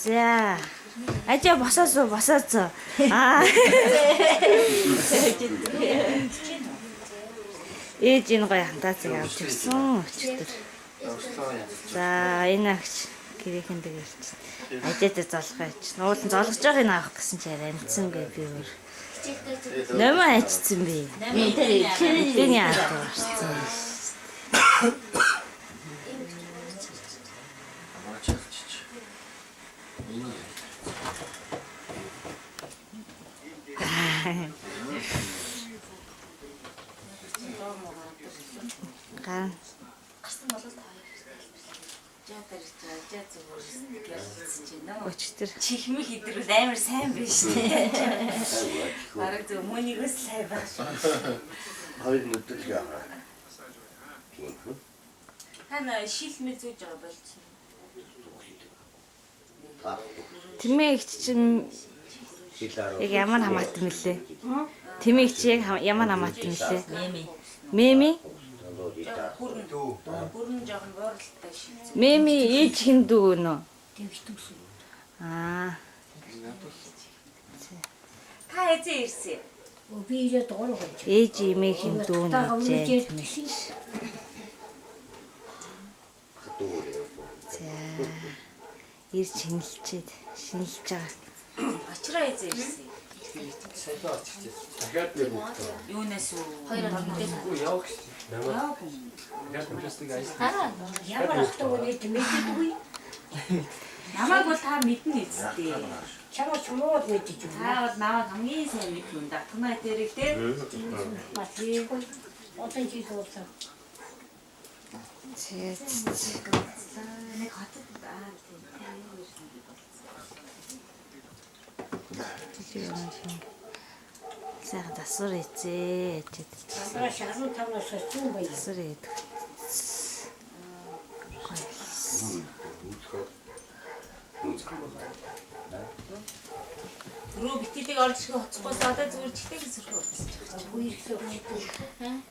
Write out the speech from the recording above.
За. Ажаа босоосоо. Аа. Ээж энэ гоё хантаацыг авч ирсэн. Өчтөр. За энэ агч гэрийнхэн дээрч. Ажаатай золгоо ич. Нуулан золгож байгааг нь авах гэсэн чи амтсангүй би өөр. Нэмээ ажицсан би. Тэний аа. Ган. Өчтөр чихмэл идрүүл амар сайн биш тий. Бараг зөв мөнийгөөс сайн баг. Хоёр нүдэл яа. Хана шилмэл зүүж байгаа болчихсон. Тэмээ ихч чинь яг ямар хамаатан мөлий. Тэмээ ихч яг ямар хамаатан мөлий. Меми. Бүрэн жоохон бооролтой шил. Меми ээж хиндүү нөө. Аа. Та эзээ ирсэн. Би ирээд дуулаа гэж. Ээж имээ хиндүү нөө. За. Ирж шинэлчээд шинэлж байгаа. Очроо эзээ ирсэн. Дахиад нэг үг. Юунаас үү? Үгүй явах шүү. Ямар ахтаа үнэт мэддэггүй. Намайг бол та мэднэ эзтэй. Чамаа чумууд мэдэж юу? Та бол намайг хамгийн сайн мэднэ. Датгнаа дээрээ тий. Матигүй. Отон чи суусан. Нэг хотод тийм. Сайхан дасвар эзээ. Асаа шаран тавнаас зүүн бай. Дасвар эд. Рүү битэлийг орж ирэх хоцгоос одоо зүгээр чигтэйг сөрхөө утсаж байгаа. Үерхлээ.